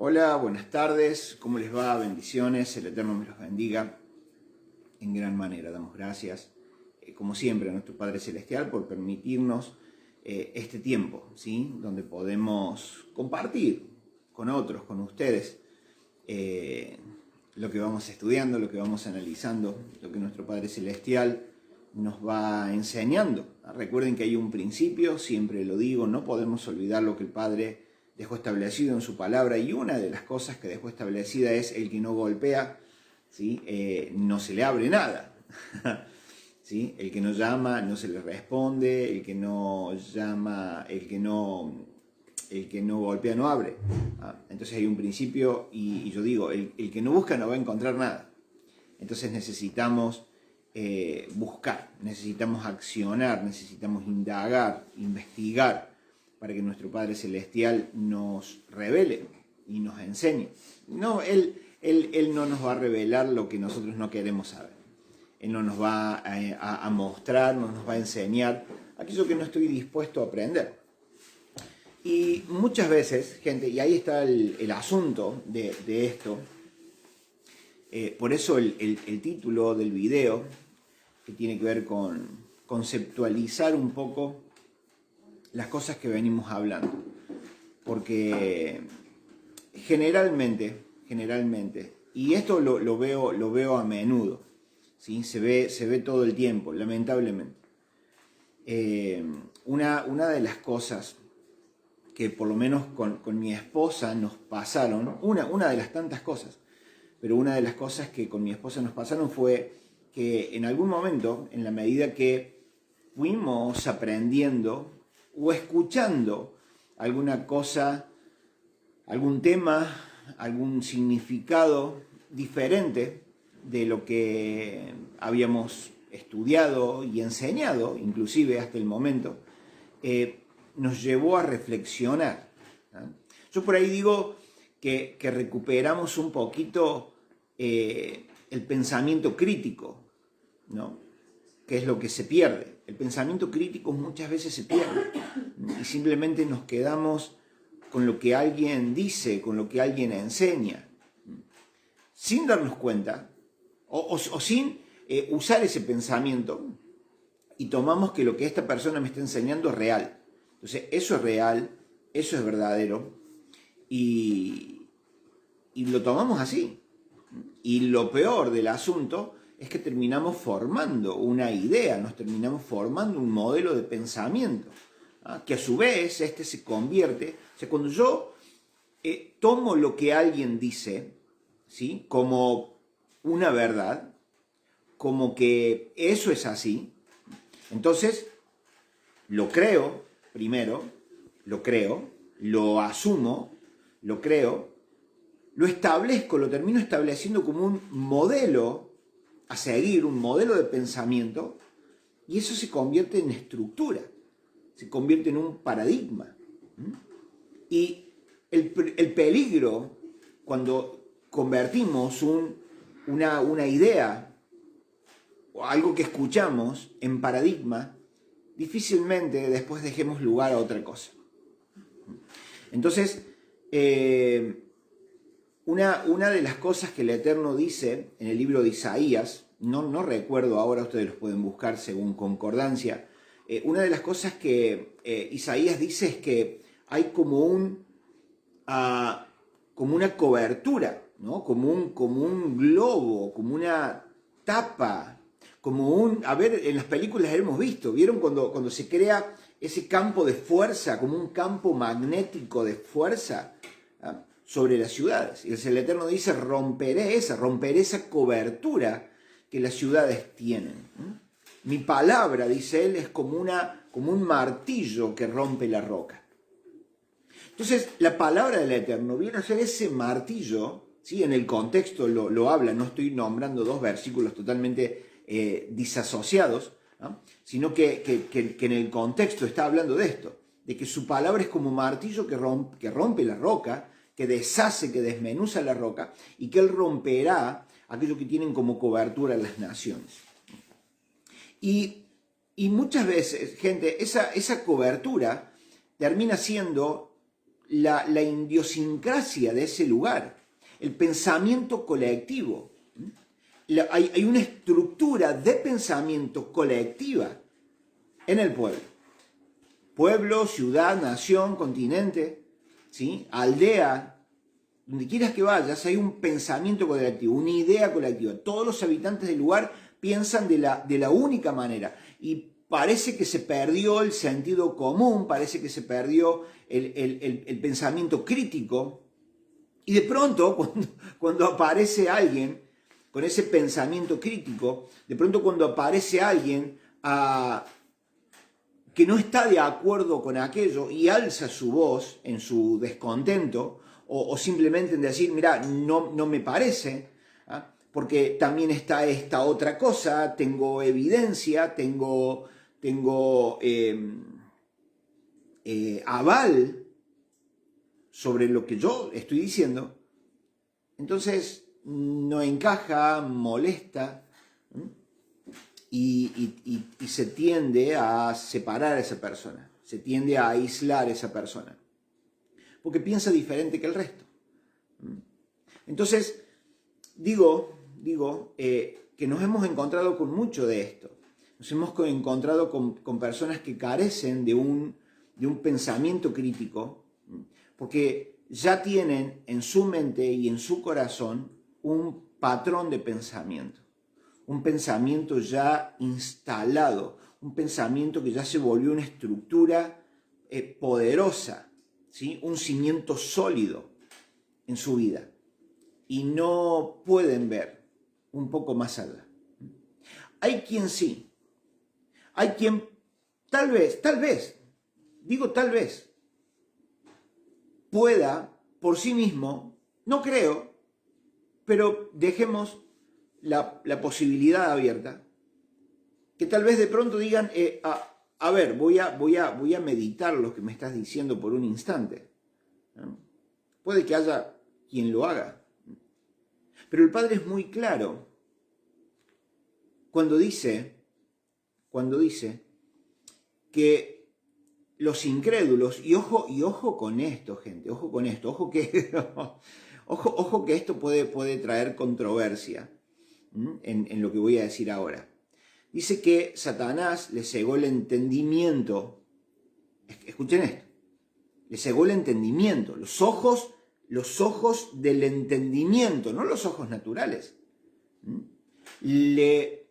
Hola, buenas tardes, ¿cómo les va? Bendiciones, el Eterno me los bendiga en gran manera. Damos gracias, como siempre, a nuestro Padre Celestial por permitirnos este tiempo, ¿sí? Donde podemos compartir con otros, con ustedes, lo que vamos estudiando, lo que vamos analizando, lo que nuestro Padre Celestial nos va enseñando. Recuerden que hay un principio, siempre lo digo, no podemos olvidar lo que el Padre dejó establecido en su palabra, y una de las cosas que dejó establecida es: el que no golpea, ¿sí? No se le abre nada. ¿Sí? El que no llama no se le responde, el que no llama, el que no golpea no abre. Entonces hay un principio, y yo digo, el que no busca no va a encontrar nada. Entonces necesitamos buscar, necesitamos accionar, necesitamos indagar, investigar, para que nuestro Padre Celestial nos revele y nos enseñe. No, Él no nos va a revelar lo que nosotros no queremos saber. Él no nos va a mostrar, no nos va a enseñar aquello que no estoy dispuesto a aprender. Y muchas veces, gente, y ahí está el asunto de esto, por eso el título del video, que tiene que ver con conceptualizar un poco las cosas que venimos hablando, porque generalmente, y esto lo veo a menudo, ¿sí? se ve todo el tiempo, lamentablemente. Una de las cosas que por lo menos con mi esposa nos pasaron, una de las tantas cosas, pero una de las cosas que con mi esposa nos pasaron fue que en algún momento, en la medida que fuimos aprendiendo o escuchando alguna cosa, algún tema, algún significado diferente de lo que habíamos estudiado y enseñado, inclusive hasta el momento, nos llevó a reflexionar, ¿no? Yo por ahí digo que recuperamos un poquito el pensamiento crítico, ¿no? Que es lo que se pierde. El pensamiento crítico muchas veces se pierde y simplemente nos quedamos con lo que alguien dice, con lo que alguien enseña, sin darnos cuenta o sin usar ese pensamiento, y tomamos que lo que esta persona me está enseñando es real. Entonces eso es real, eso es verdadero, y lo tomamos así. Y lo peor del asunto es que terminamos formando una idea, nos terminamos formando un modelo de pensamiento, que a su vez este se convierte, o sea, cuando yo tomo lo que alguien dice, ¿sí? Como una verdad, como que eso es así, entonces lo creo primero, lo asumo, lo creo, lo establezco, lo termino estableciendo como un modelo a seguir, un modelo de pensamiento, y eso se convierte en estructura, se convierte en un paradigma. Y el peligro cuando convertimos una idea o algo que escuchamos en paradigma, difícilmente después dejemos lugar a otra cosa. Entonces, una de las cosas que el Eterno dice en el libro de Isaías, no recuerdo ahora, ustedes los pueden buscar según concordancia, una de las cosas que Isaías dice es que hay como una cobertura, ¿no? como un globo, como una tapa, a ver, en las películas hemos visto, ¿vieron cuando se crea ese campo de fuerza, como un campo magnético de fuerza, ¿ah? Sobre las ciudades? Y el Eterno dice: romperé esa cobertura que las ciudades tienen. Mi palabra, dice él, es como un martillo que rompe la roca. Entonces, la palabra del Eterno viene a ser ese martillo, ¿sí? En el contexto lo habla, no estoy nombrando dos versículos totalmente disasociados, ¿no? Sino que en el contexto está hablando de esto, de que su palabra es como martillo que rompe la roca, que deshace, que desmenuza la roca, y que él romperá aquello que tienen como cobertura las naciones. Y muchas veces, gente, esa cobertura termina siendo la idiosincrasia de ese lugar, el pensamiento colectivo. Hay una estructura de pensamiento colectiva en el pueblo. Pueblo, ciudad, nación, continente, ¿sí? Aldea, donde quieras que vayas, hay un pensamiento colectivo, una idea colectiva. Todos los habitantes del lugar piensan de la única manera. Y parece que se perdió el sentido común, parece que se perdió el pensamiento crítico. Y de pronto, cuando aparece alguien con ese pensamiento crítico, de pronto cuando aparece alguien que no está de acuerdo con aquello y alza su voz en su descontento, o simplemente en decir, mira, no me parece, ¿ah? Porque también está esta otra cosa, tengo evidencia, tengo aval sobre lo que yo estoy diciendo, entonces no encaja, molesta, y se tiende a separar a esa persona, se tiende a aislar a esa persona, porque piensa diferente que el resto. Entonces, digo que nos hemos encontrado con mucho de esto. Nos hemos encontrado con personas que carecen de un pensamiento crítico, porque ya tienen en su mente y en su corazón un patrón de pensamiento, un pensamiento ya instalado, un pensamiento que ya se volvió una estructura poderosa, ¿sí? Un cimiento sólido en su vida, y no pueden ver un poco más allá. Hay quien sí, hay quien tal vez, pueda por sí mismo, no creo, pero dejemos la posibilidad abierta, que tal vez de pronto digan, a ver, voy a meditar lo que me estás diciendo por un instante, ¿no? Puede que haya quien lo haga, pero el Padre es muy claro cuando dice que los incrédulos, y ojo con esto, gente, ojo que esto puede traer controversia en lo que voy a decir ahora. Dice que Satanás le cegó el entendimiento. Escuchen esto. Le cegó el entendimiento, los ojos del entendimiento, no los ojos naturales. Le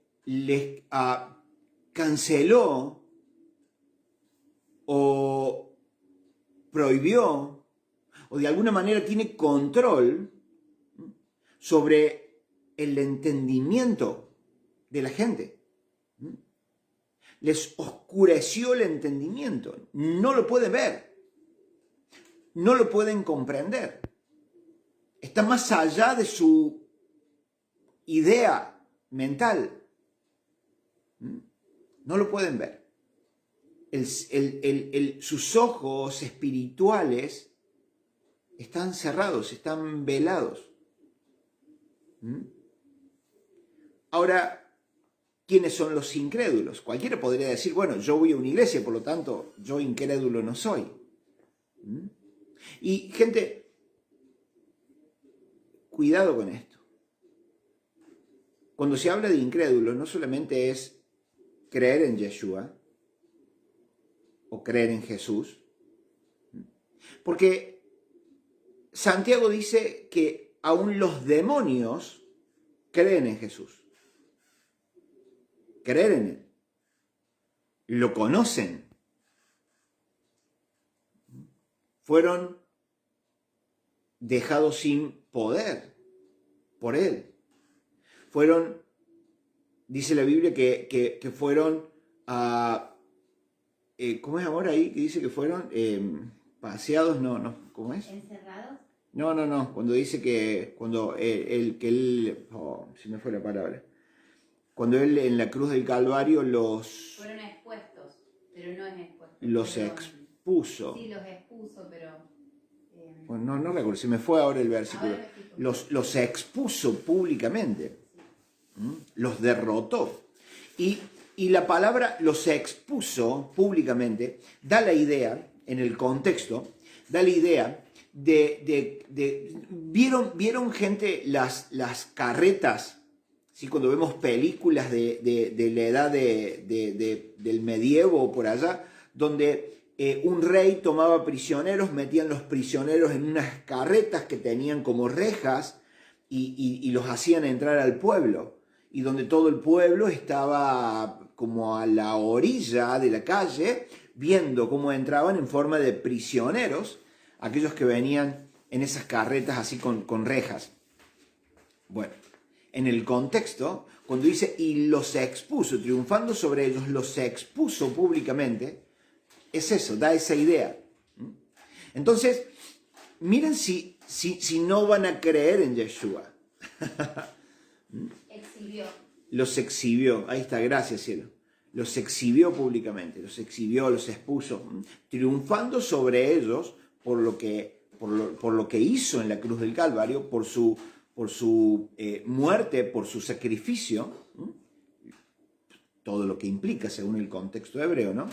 canceló o prohibió, o de alguna manera tiene control sobre el entendimiento de la gente. Les oscureció el entendimiento, no lo pueden ver, no lo pueden comprender. Está más allá de su idea mental. No lo pueden ver. Sus ojos espirituales están cerrados, están velados. Ahora, ¿quiénes son los incrédulos? Cualquiera podría decir, bueno, yo voy a una iglesia, por lo tanto, yo incrédulo no soy. Y gente, cuidado con esto. Cuando se habla de incrédulo, no solamente es creer en Yeshua o creer en Jesús, porque Santiago dice que aún los demonios creen en Jesús, creen en Él, lo conocen, fueron dejados sin poder por Él. Fueron, dice la Biblia, que fueron ¿cómo es ahora ahí? Que dice que fueron paseados, no, ¿cómo es? ¿Encerrados? No, cuando dice que, se me fue la palabra. Cuando él en la cruz del Calvario Fueron expuestos, pero no es expuesto. Los expuso. Sí, los expuso, pero... Bueno, no recuerdo, se me fue ahora el versículo. Los expuso públicamente. Los derrotó. Y la palabra los expuso públicamente da la idea, en el contexto, da la idea ¿vieron gente las carretas? ¿Sí? Cuando vemos películas de la edad del medievo o por allá, donde un rey tomaba prisioneros, metían los prisioneros en unas carretas que tenían como rejas y los hacían entrar al pueblo, y donde todo el pueblo estaba como a la orilla de la calle, viendo cómo entraban en forma de prisioneros aquellos que venían en esas carretas así con rejas. Bueno, en el contexto, cuando dice y los expuso, triunfando sobre ellos, los expuso públicamente, es eso, da esa idea. Entonces, miren si no van a creer en Yeshua. Exhibió. Los exhibió, ahí está, gracias cielo. Los exhibió públicamente, los exhibió, los expuso, triunfando sobre ellos por lo que hizo en la cruz del Calvario, por su muerte, por su sacrificio, todo lo que implica según el contexto hebreo, ¿no?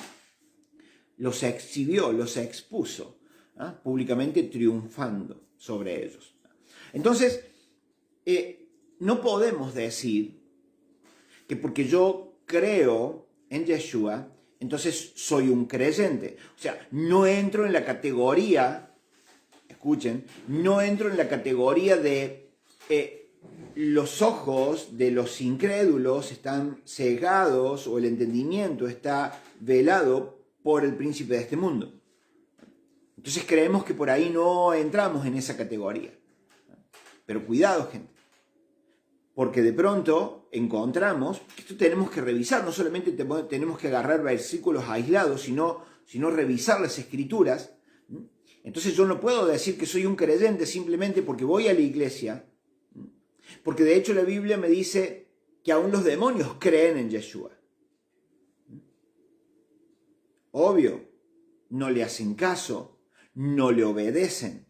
Los exhibió, los expuso, públicamente triunfando sobre ellos. Entonces, no podemos decir que porque yo creo en Yeshua, entonces soy un creyente. O sea, no entro en la categoría, escuchen, no entro en la categoría de los ojos de los incrédulos están cegados o el entendimiento está velado por el príncipe de este mundo. Entonces creemos que por ahí no entramos en esa categoría. Pero cuidado, gente, porque de pronto encontramos que esto tenemos que revisar, no solamente tenemos que agarrar versículos aislados, sino revisar las escrituras. Entonces yo no puedo decir que soy un creyente simplemente porque voy a la iglesia, porque de hecho la Biblia me dice que aún los demonios creen en Yeshua. Obvio, no le hacen caso, no le obedecen.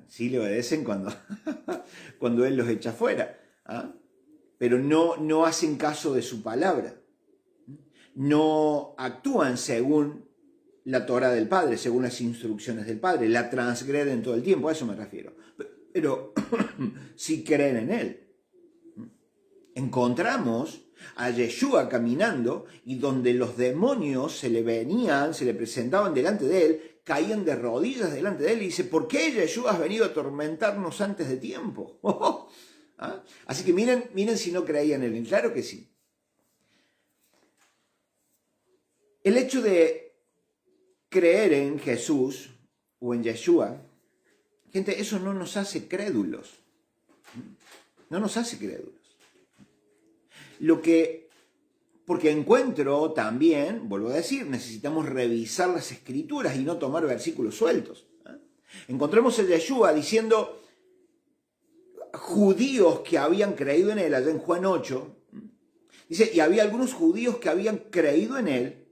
Sí le obedecen cuando Él los echa fuera, pero no hacen caso de su palabra. No actúan según la Torah del Padre, según las instrucciones del Padre, la transgreden todo el tiempo, a eso me refiero. Pero si creen en Él. Encontramos a Yeshua caminando y donde los demonios se le presentaban delante de Él, caían de rodillas delante de Él y dice, ¿por qué Yeshua has venido a atormentarnos antes de tiempo? Así que miren si no creían en Él. Claro que sí. El hecho de creer en Jesús o en Yeshua, gente, eso no nos hace crédulos. No nos hace crédulos. Porque encuentro también, vuelvo a decir, necesitamos revisar las escrituras y no tomar versículos sueltos. Encontramos a Yeshua diciendo, judíos que habían creído en Él, allá en Juan 8, dice, y había algunos judíos que habían creído en Él,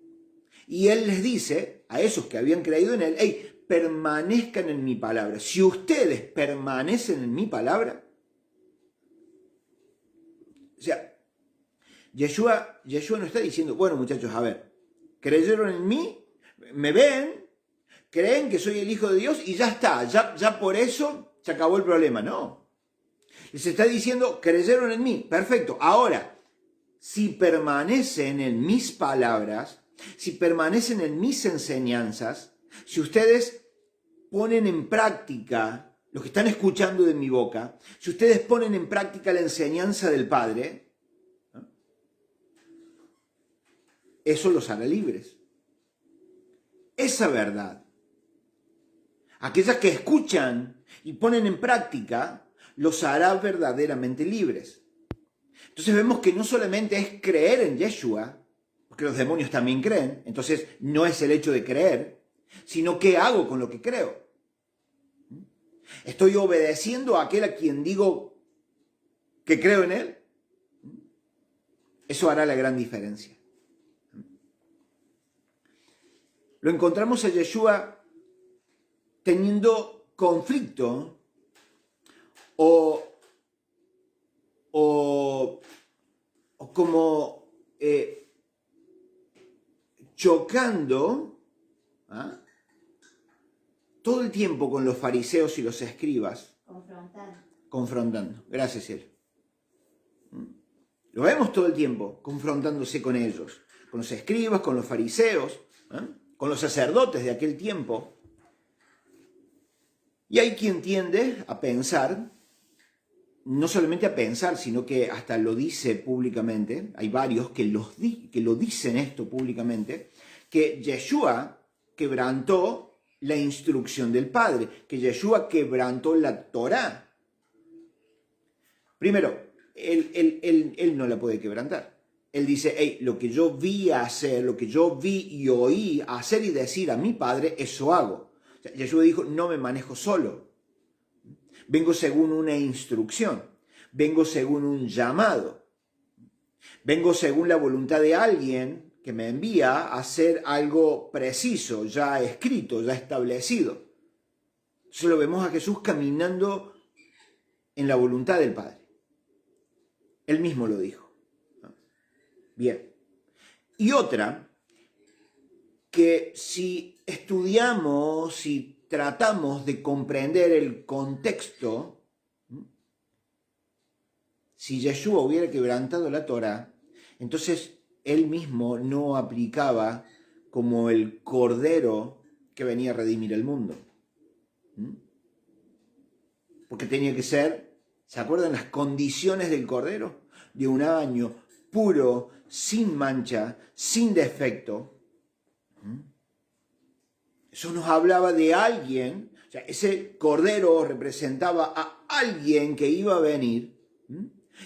y Él les dice a esos que habían creído en Él, hey, permanezcan en mi palabra. Si ustedes permanecen en mi palabra, o sea, Yeshua no está diciendo, bueno muchachos, a ver, creyeron en mí, me ven, creen que soy el Hijo de Dios y ya está, ya por eso se acabó el problema. No. Les está diciendo, creyeron en mí, perfecto. Ahora, si permanecen en mis palabras, si permanecen en mis enseñanzas, si ustedes ponen en práctica lo que están escuchando de mi boca, si ustedes ponen en práctica la enseñanza del Padre, eso los hará libres. Esa verdad, aquellas que escuchan y ponen en práctica, los hará verdaderamente libres. Entonces vemos que no solamente es creer en Yeshua, porque los demonios también creen, entonces no es el hecho de creer, sino qué hago con lo que creo. ¿Estoy obedeciendo a aquel a quien digo que creo en él? Eso hará la gran diferencia. Lo encontramos a Yeshua teniendo conflicto o como chocando todo el tiempo con los fariseos y los escribas, confrontar. confrontando. Gracias, Cielo. Lo vemos todo el tiempo confrontándose con ellos, con los escribas, con los fariseos, con los sacerdotes de aquel tiempo. Y hay quien tiende a pensar, no solamente a pensar, sino que hasta lo dice públicamente, hay varios que lo dicen esto públicamente, que Yeshua quebrantó la instrucción del Padre, que Yeshua quebrantó la Torá. Primero, él no la puede quebrantar. Él dice, hey, lo que yo vi hacer, lo que yo vi y oí hacer y decir a mi Padre, eso hago. O sea, Yeshua dijo, no me manejo solo. Vengo según una instrucción. Vengo según un llamado. Vengo según la voluntad de alguien que me envía a hacer algo preciso, ya escrito, ya establecido. Entonces lo vemos a Jesús caminando en la voluntad del Padre. Él mismo lo dijo. Bien. Y otra, que si estudiamos, si tratamos de comprender el contexto, si Yeshua hubiera quebrantado la Torá, entonces él mismo no aplicaba como el cordero que venía a redimir el mundo. Porque tenía que ser, ¿se acuerdan las condiciones del cordero? De un año, puro, sin mancha, sin defecto. Eso nos hablaba de alguien, o sea, ese cordero representaba a alguien que iba a venir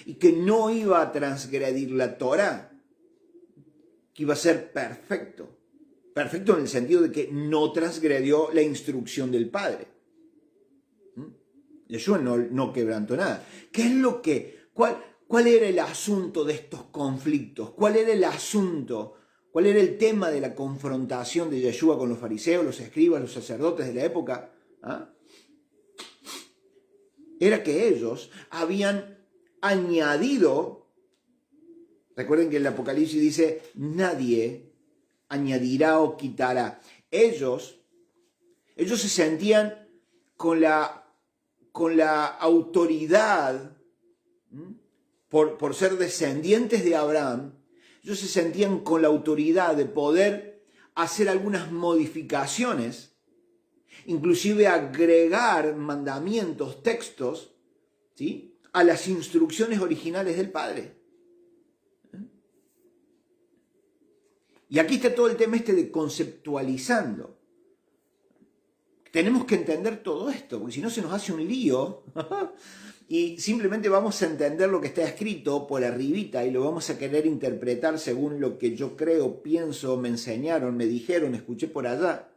y que no iba a transgredir la Torá, que iba a ser perfecto. Perfecto en el sentido de que no transgredió la instrucción del Padre. Yeshua no quebrantó nada. ¿Qué es lo que, cuál era el asunto de estos conflictos? ¿Cuál era el asunto? ¿Cuál era el tema de la confrontación de Yeshua con los fariseos, los escribas, los sacerdotes de la época? Era que ellos habían añadido, recuerden que el Apocalipsis dice, nadie añadirá o quitará. Ellos se sentían con la autoridad, por ser descendientes de Abraham, ellos se sentían con la autoridad de poder hacer algunas modificaciones, inclusive agregar mandamientos, textos, ¿sí?, a las instrucciones originales del Padre. Y aquí está todo el tema de conceptualizando. Tenemos que entender todo esto, porque si no se nos hace un lío y simplemente vamos a entender lo que está escrito por arribita y lo vamos a querer interpretar según lo que yo creo, pienso, me enseñaron, me dijeron, escuché por allá.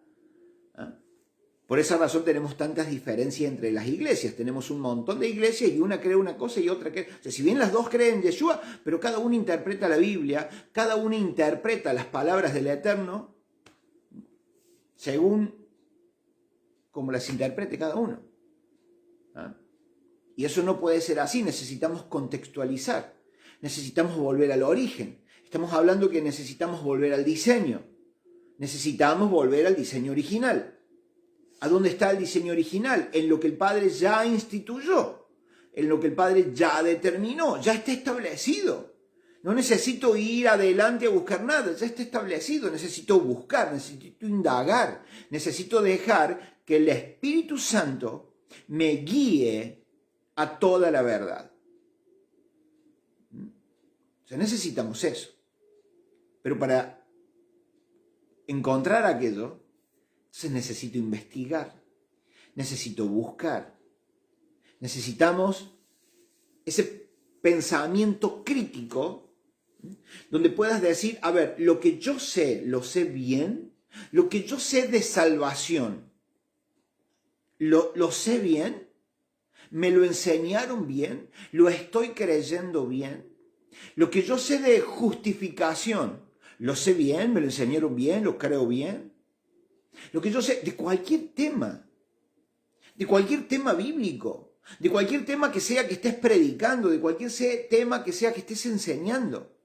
Por esa razón tenemos tantas diferencias entre las iglesias. Tenemos un montón de iglesias y una cree una cosa y otra cree... O sea, si bien las dos creen en Yeshua, pero cada una interpreta la Biblia, cada una interpreta las palabras del Eterno según como las interprete cada uno. Y eso no puede ser así, necesitamos contextualizar, necesitamos volver al origen. Estamos hablando que necesitamos volver al diseño, necesitamos volver al diseño original. ¿A dónde está el diseño original? En lo que el Padre ya instituyó, en lo que el Padre ya determinó, ya está establecido. No necesito ir adelante a buscar nada, ya está establecido. Necesito buscar, necesito indagar, necesito dejar que el Espíritu Santo me guíe a toda la verdad. O sea, necesitamos eso. Pero para encontrar aquello, entonces necesito investigar, necesito buscar. Necesitamos ese pensamiento crítico donde puedas decir, a ver, lo que yo sé, lo sé bien, lo que yo sé de salvación, lo sé bien, me lo enseñaron bien, lo estoy creyendo bien. Lo que yo sé de justificación, lo sé bien, me lo enseñaron bien, lo creo bien. Lo que yo sé de cualquier tema bíblico, de cualquier tema que sea que estés predicando, de cualquier tema que sea que estés enseñando.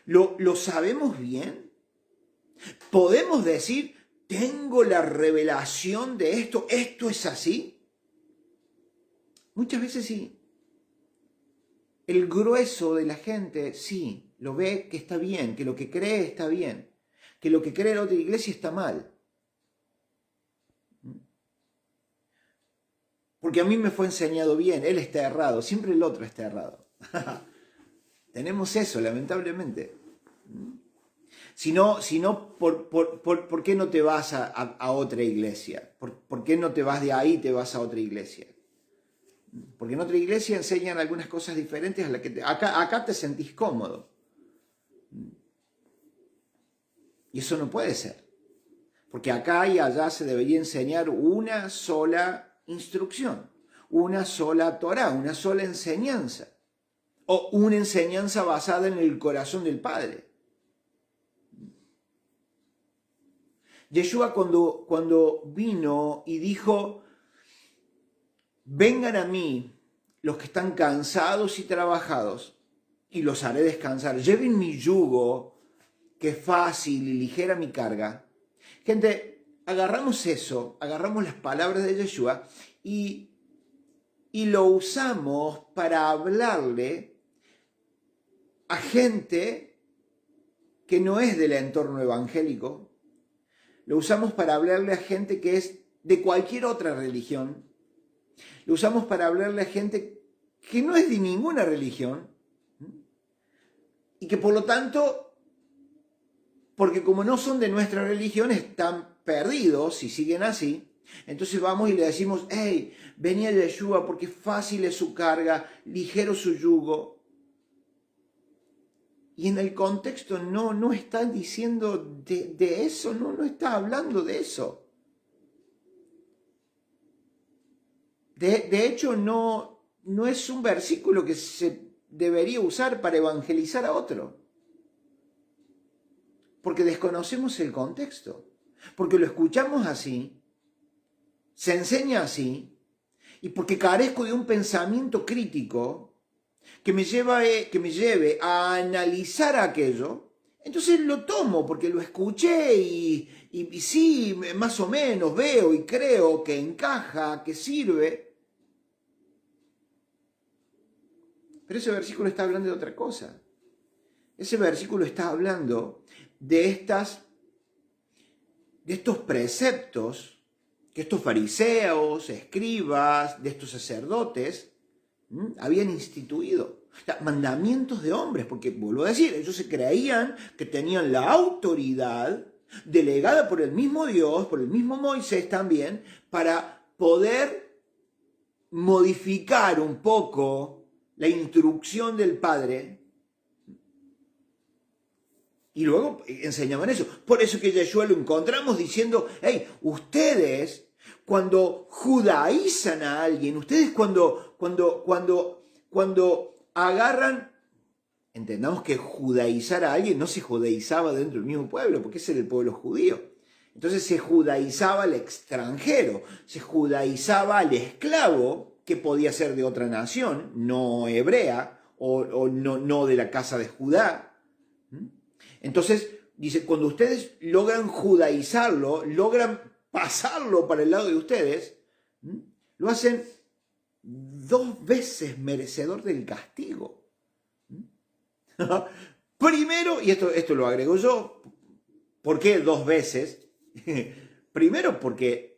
¿Lo sabemos bien? ¿Podemos decir tengo la revelación de esto, ¿esto es así? Muchas veces sí. El grueso de la gente sí, lo ve que está bien, que lo que cree está bien, que lo que cree la otra iglesia está mal. Porque a mí me fue enseñado bien, él está errado, siempre el otro está errado. Tenemos eso, lamentablemente. Si no, ¿por qué no te vas a otra iglesia? ¿Por qué no te vas de ahí y te vas a otra iglesia? Porque en otra iglesia enseñan algunas cosas diferentes a las que acá te sentís cómodo. Y eso no puede ser. Porque acá y allá se debería enseñar una sola instrucción, una sola Torá, una sola enseñanza. O una enseñanza basada en el corazón del Padre. Yeshua cuando vino y dijo, vengan a mí los que están cansados y trabajados, y los haré descansar. Lleven mi yugo, que es fácil y ligera mi carga. Gente, agarramos eso, agarramos las palabras de Yeshua y lo usamos para hablarle a gente que no es del entorno evangélico. Lo usamos para hablarle a gente que es de cualquier otra religión. Lo usamos para hablarle a gente que no es de ninguna religión. Y que por lo tanto, porque como no son de nuestra religión, están perdidos si siguen así. Entonces vamos y le decimos, hey, vení a Yeshua porque fácil es su carga, ligero su yugo. Y en el contexto no está diciendo de eso, no está hablando de eso. De hecho, no es un versículo que se debería usar para evangelizar a otro. Porque desconocemos el contexto. Porque lo escuchamos así, se enseña así, y porque carezco de un pensamiento crítico que me lleve a analizar aquello, entonces lo tomo porque lo escuché y sí, más o menos veo y creo que encaja, que sirve. Pero ese versículo está hablando de otra cosa. Ese versículo está hablando de estos preceptos que estos fariseos, escribas, de estos sacerdotes habían instituido. O sea, mandamientos de hombres, porque vuelvo a decir, ellos se creían que tenían la autoridad delegada por el mismo Dios, por el mismo Moisés también, para poder modificar un poco la instrucción del Padre. Y luego enseñaban eso. Por eso que Yeshua lo encontramos diciendo, hey, ustedes cuando judaizan a alguien, ustedes cuando agarran, entendamos que judaizar a alguien no se judaizaba dentro del mismo pueblo, porque ese era el pueblo judío. Entonces se judaizaba al extranjero, se judaizaba al esclavo, que podía ser de otra nación, no hebrea, o no de la casa de Judá. Entonces, dice, cuando ustedes logran judaizarlo, logran pasarlo para el lado de ustedes, lo hacen 2 veces merecedor del castigo. Primero, y esto lo agrego yo, ¿por qué 2 veces? Primero porque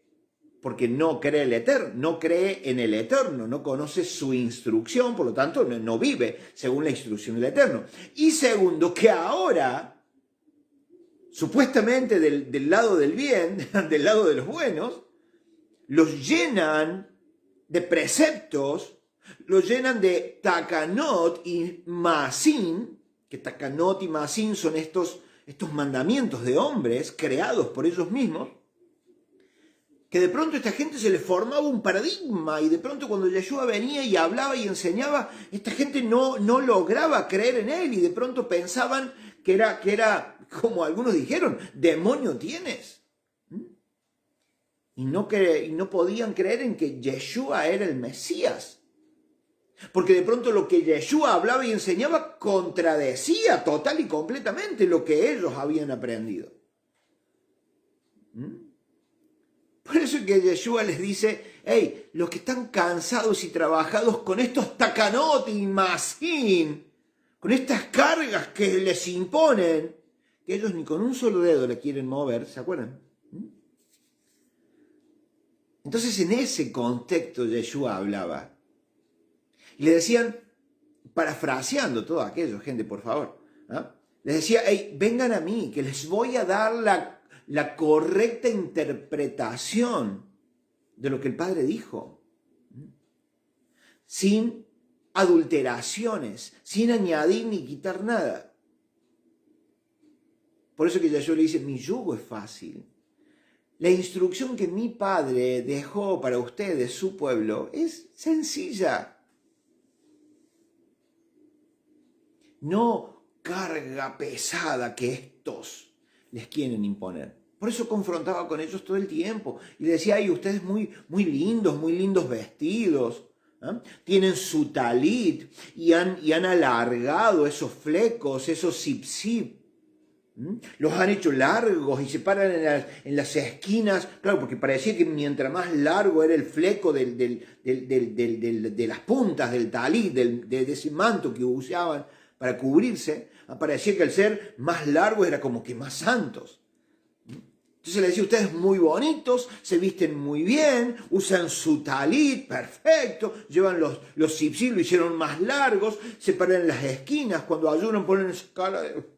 no cree el Eterno, no cree en el Eterno, no conoce su instrucción, por lo tanto no vive según la instrucción del Eterno. Y segundo, que ahora, supuestamente del lado del bien, del lado de los buenos, los llenan de preceptos, los llenan de takanot y maasim, que takanot y maasim son estos mandamientos de hombres creados por ellos mismos, que de pronto a esta gente se le formaba un paradigma y de pronto cuando Yeshua venía y hablaba y enseñaba, esta gente no lograba creer en él y de pronto pensaban que era como algunos dijeron, demonio tienes. Y no podían creer en que Yeshua era el Mesías. Porque de pronto lo que Yeshua hablaba y enseñaba contradecía total y completamente lo que ellos habían aprendido. Por eso es que Yeshua les dice, hey, los que están cansados y trabajados con estos takanot y masin, con estas cargas que les imponen, que ellos ni con un solo dedo le quieren mover, ¿se acuerdan? Entonces en ese contexto Yeshua hablaba. Y le decían, parafraseando todo aquello, gente, por favor, ¿no? Les decía, hey, vengan a mí, que les voy a dar la correcta interpretación de lo que el Padre dijo. Sin adulteraciones, sin añadir ni quitar nada. Por eso que Yeshua le dice, mi yugo es fácil. La instrucción que mi Padre dejó para ustedes, su pueblo, es sencilla. No carga pesada que estos les quieren imponer. Por eso confrontaba con ellos todo el tiempo. Y le decía, ay, ustedes muy lindos vestidos. ¿Eh? Tienen su talit y han alargado esos flecos, esos zip-zip. Los han hecho largos y se paran en las esquinas, claro, porque parecía que mientras más largo era el fleco de las puntas del talit, de ese manto que usaban para cubrirse, parecía que al ser más largo era como que más santos. Entonces le decía, ustedes muy bonitos, se visten muy bien, usan su talit, perfecto, llevan los zip-zip, lo hicieron más largos, se paran en las esquinas, cuando ayunan ponen esa cara de...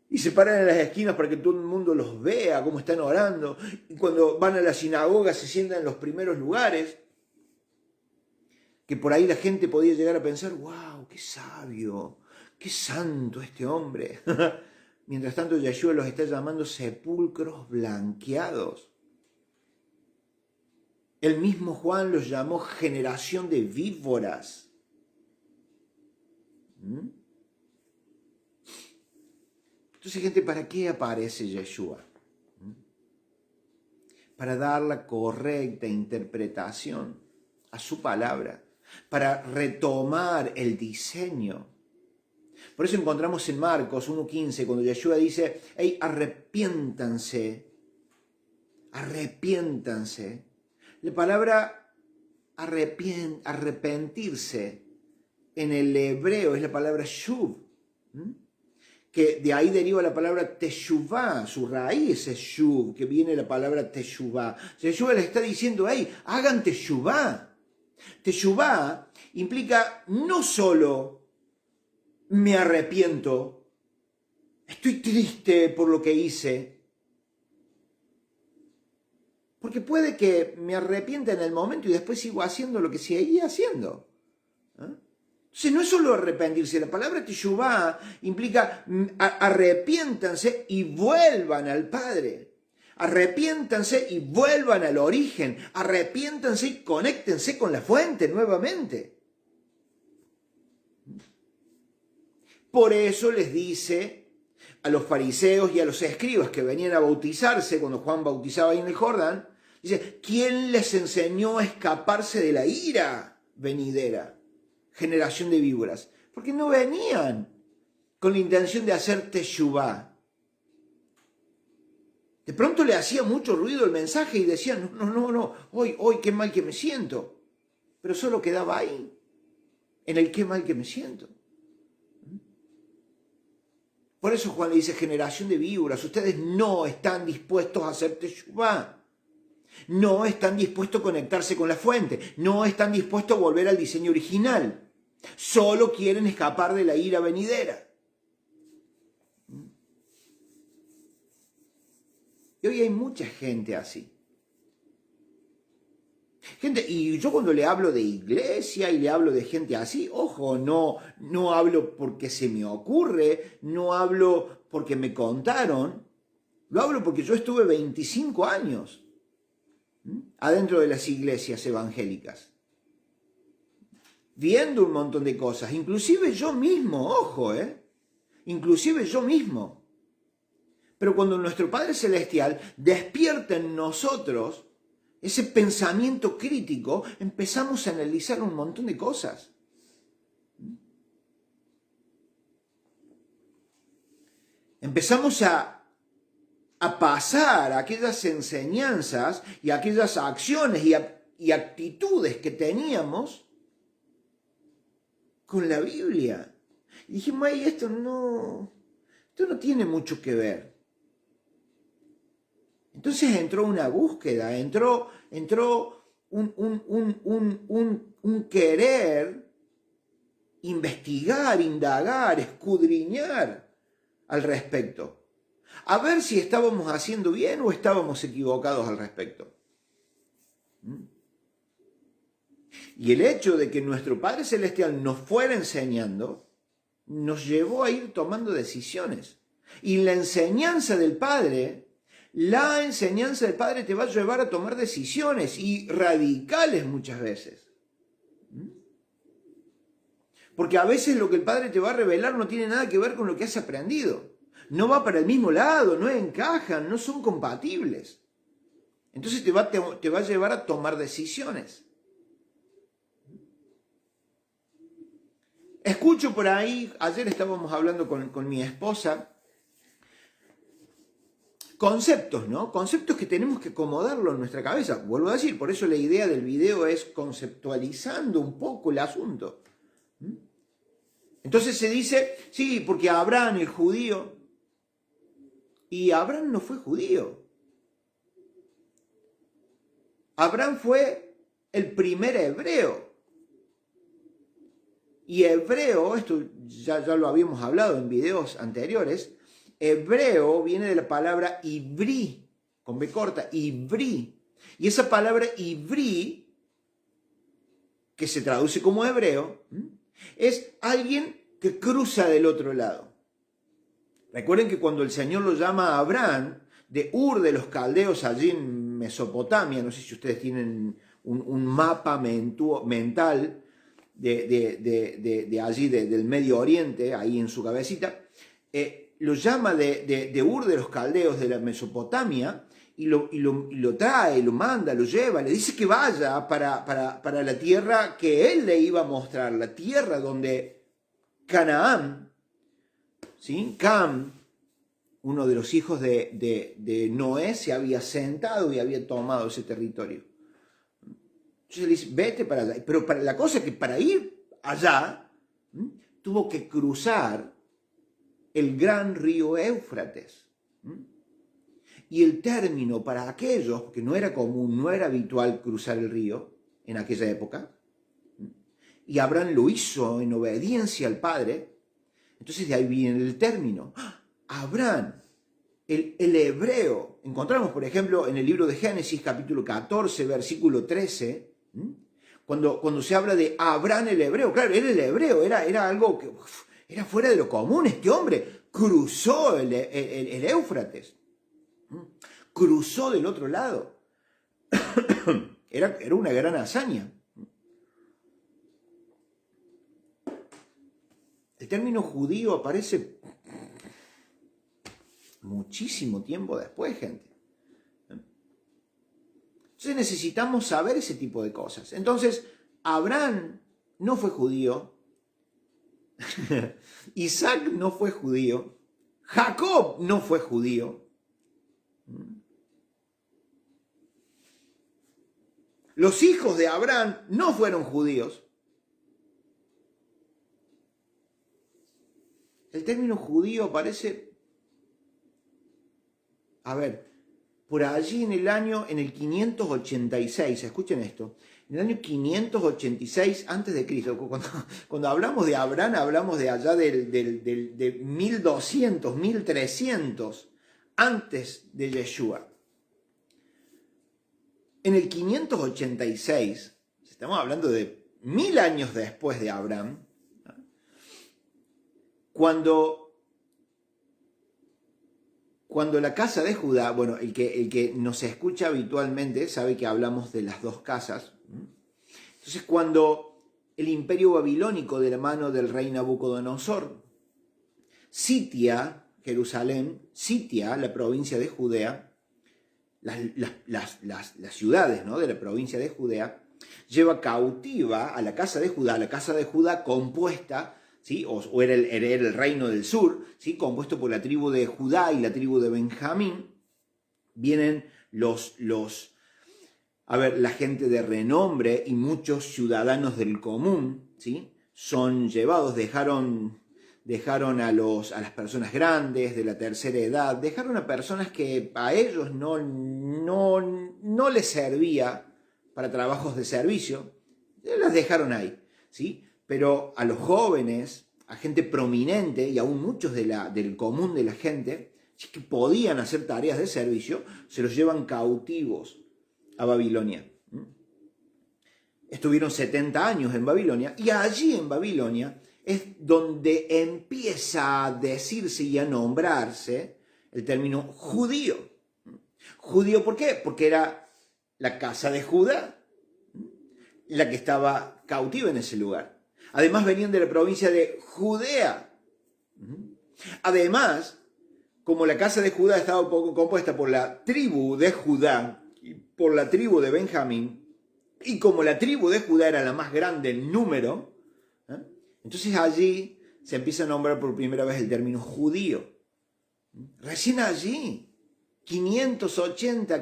Y se paran en las esquinas para que todo el mundo los vea, cómo están orando. Y cuando van a la sinagoga se sientan en los primeros lugares, que por ahí la gente podía llegar a pensar, wow, qué sabio, qué santo este hombre. Mientras tanto Yeshua los está llamando sepulcros blanqueados. El mismo Juan los llamó generación de víboras. Entonces, gente, ¿para qué aparece Yeshua? Para dar la correcta interpretación a su palabra, para retomar el diseño. Por eso encontramos en Marcos 1:15, cuando Yeshua dice, hey, arrepiéntanse. La palabra arrepentirse en el hebreo es la palabra shuv, que de ahí deriva la palabra teshuvah, su raíz es shuv, que viene la palabra teshuvah. Yeshua le está diciendo, hey, hagan teshuvah. Teshuvah implica no solo me arrepiento, estoy triste por lo que hice, porque puede que me arrepienta en el momento y después sigo haciendo lo que seguía haciendo. Entonces no es solo arrepentirse, la palabra teshuvah implica arrepiéntanse y vuelvan al Padre. Arrepiéntanse y vuelvan al origen. Arrepiéntanse y conéctense con la fuente nuevamente. Por eso les dice a los fariseos y a los escribas que venían a bautizarse cuando Juan bautizaba ahí en el Jordán, dice, ¿quién les enseñó a escaparse de la ira venidera? Generación de víboras, porque no venían con la intención de hacer teshuvah. De pronto le hacía mucho ruido el mensaje y decían, no, hoy, qué mal que me siento. Pero solo quedaba ahí, en el qué mal que me siento. Por eso Juan le dice, generación de víboras, ustedes no están dispuestos a hacer teshuvah. No están dispuestos a conectarse con la fuente, no están dispuestos a volver al diseño original. Solo quieren escapar de la ira venidera. Y hoy hay mucha gente así. Gente, y yo cuando le hablo de iglesia y le hablo de gente así, ojo, no hablo porque se me ocurre, no hablo porque me contaron, lo hablo porque yo estuve 25 años adentro de las iglesias evangélicas, viendo un montón de cosas, inclusive yo mismo, ojo, inclusive yo mismo. Pero cuando nuestro Padre Celestial despierta en nosotros ese pensamiento crítico, empezamos a analizar un montón de cosas. Empezamos a a pasar aquellas enseñanzas y aquellas acciones y actitudes que teníamos con la Biblia. Y dijimos, ay, esto no tiene mucho que ver. Entonces entró una búsqueda, entró un querer investigar, indagar, escudriñar al respecto. A ver si estábamos haciendo bien o estábamos equivocados al respecto. Y el hecho de que nuestro Padre Celestial nos fuera enseñando, nos llevó a ir tomando decisiones. Y la enseñanza del Padre te va a llevar a tomar decisiones, y radicales muchas veces. Porque a veces lo que el Padre te va a revelar no tiene nada que ver con lo que has aprendido. No va para el mismo lado, no encajan, no son compatibles. Entonces te va a llevar a tomar decisiones. Escucho por ahí, ayer estábamos hablando con mi esposa, conceptos, ¿no? Conceptos que tenemos que acomodarlo en nuestra cabeza. Vuelvo a decir, por eso la idea del video es conceptualizando un poco el asunto. Entonces se dice, sí, porque Abraham, el judío, y Abraham no fue judío. Abraham fue el primer hebreo. Y hebreo, esto ya lo habíamos hablado en videos anteriores, hebreo viene de la palabra ibrí, con B corta, ibrí. Y esa palabra ibrí, que se traduce como hebreo, es alguien que cruza del otro lado. Recuerden que cuando el Señor lo llama a Abraham, de Ur de los Caldeos, allí en Mesopotamia, no sé si ustedes tienen un mapa mental de allí, del Medio Oriente, ahí en su cabecita, lo llama de Ur de los Caldeos, de la Mesopotamia, y lo trae, lo manda, lo lleva, le dice que vaya para la tierra que él le iba a mostrar, la tierra donde Canaán, ¿sí? Cam, uno de los hijos de Noé, se había sentado y había tomado ese territorio. Entonces le dice, vete para allá. Pero la cosa es que para ir allá, tuvo que cruzar el gran río Éufrates. Y el término para aquellos, porque no era común, no era habitual cruzar el río en aquella época, y Abraham lo hizo en obediencia al Padre, entonces de ahí viene el término. Abraham, el hebreo, encontramos por ejemplo en el libro de Génesis capítulo 14, versículo 13, cuando se habla de Abraham el hebreo, claro, era el hebreo, era algo que era fuera de lo común. Este hombre cruzó el Éufrates, cruzó del otro lado. Era una gran hazaña. El término judío aparece muchísimo tiempo después, gente. Entonces necesitamos saber ese tipo de cosas. Entonces, Abraham no fue judío, Isaac no fue judío, Jacob no fue judío. Los hijos de Abraham no fueron judíos. El término judío aparece, por allí en el 586, escuchen esto, en el año 586 antes de Cristo. Cuando hablamos de Abraham, hablamos de allá de 1200, 1300 antes de Yeshua. En el 586, estamos hablando de 1000 años después de Abraham, cuando la casa de Judá, bueno, el que nos escucha habitualmente sabe que hablamos de las dos casas. Entonces, cuando el imperio babilónico de la mano del rey Nabucodonosor sitia Jerusalén, sitia la provincia de Judea, las ciudades, ¿no?, de la provincia de Judea, lleva cautiva a la casa de Judá compuesta, ¿sí?, o era el reino del sur, ¿sí?, compuesto por la tribu de Judá y la tribu de Benjamín, vienen la gente de renombre y muchos ciudadanos del común, ¿sí? Son llevados, dejaron a las personas grandes, de la tercera edad, dejaron a personas que a ellos no les servía para trabajos de servicio, las dejaron ahí, ¿sí? Pero a los jóvenes, a gente prominente y aún muchos del común de la gente, que podían hacer tareas de servicio, se los llevan cautivos a Babilonia. Estuvieron 70 años en Babilonia y allí en Babilonia es donde empieza a decirse y a nombrarse el término judío. ¿Judío por qué? Porque era la casa de Judá la que estaba cautiva en ese lugar. Además venían de la provincia de Judea. Además, como la casa de Judá estaba compuesta por la tribu de Judá y por la tribu de Benjamín, y como la tribu de Judá era la más grande en número, entonces allí se empieza a nombrar por primera vez el término judío. Recién allí, 570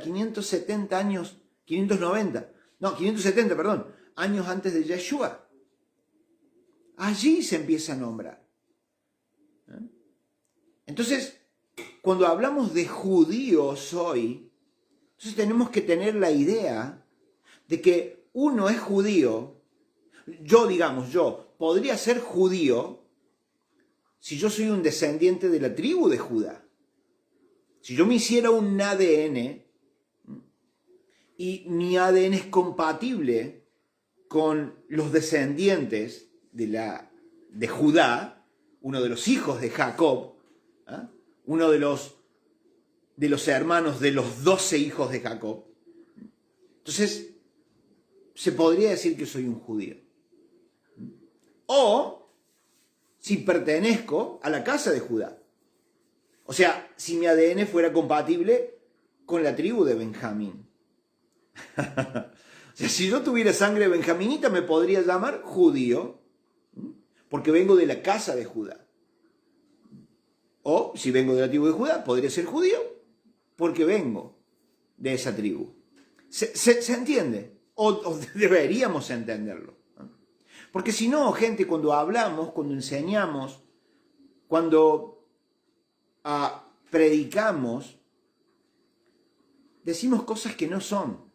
años, 570, perdón, años antes de Yeshua. Allí se empieza a nombrar. Entonces, cuando hablamos de judíos hoy, entonces tenemos que tener la idea de que uno es judío. Yo podría ser judío si yo soy un descendiente de la tribu de Judá. Si yo me hiciera un ADN y mi ADN es compatible con los descendientes de Judá, uno de los hijos de Jacob, uno de los hermanos de los 12 hijos de Jacob, entonces se podría decir que soy un judío. O si pertenezco a la casa de Judá. O sea, si mi ADN fuera compatible con la tribu de Benjamín. O sea, si yo tuviera sangre benjaminita me podría llamar judío, porque vengo de la casa de Judá. O si vengo de la tribu de Judá, podría ser judío, porque vengo de esa tribu. ¿Se entiende? O deberíamos entenderlo. Porque si no, gente, cuando hablamos, cuando enseñamos, cuando predicamos, decimos cosas que no son.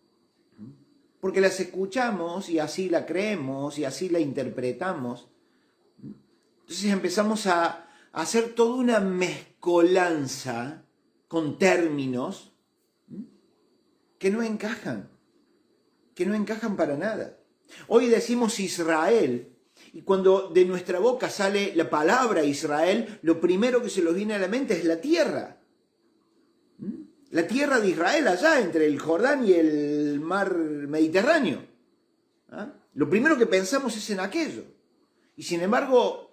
Porque las escuchamos y así la creemos y así la interpretamos. Entonces empezamos a hacer toda una mezcolanza con términos que no encajan para nada. Hoy decimos Israel, y cuando de nuestra boca sale la palabra Israel, lo primero que se nos viene a la mente es la tierra. La tierra de Israel, allá entre el Jordán y el mar Mediterráneo. Lo primero que pensamos es en aquello. Y sin embargo,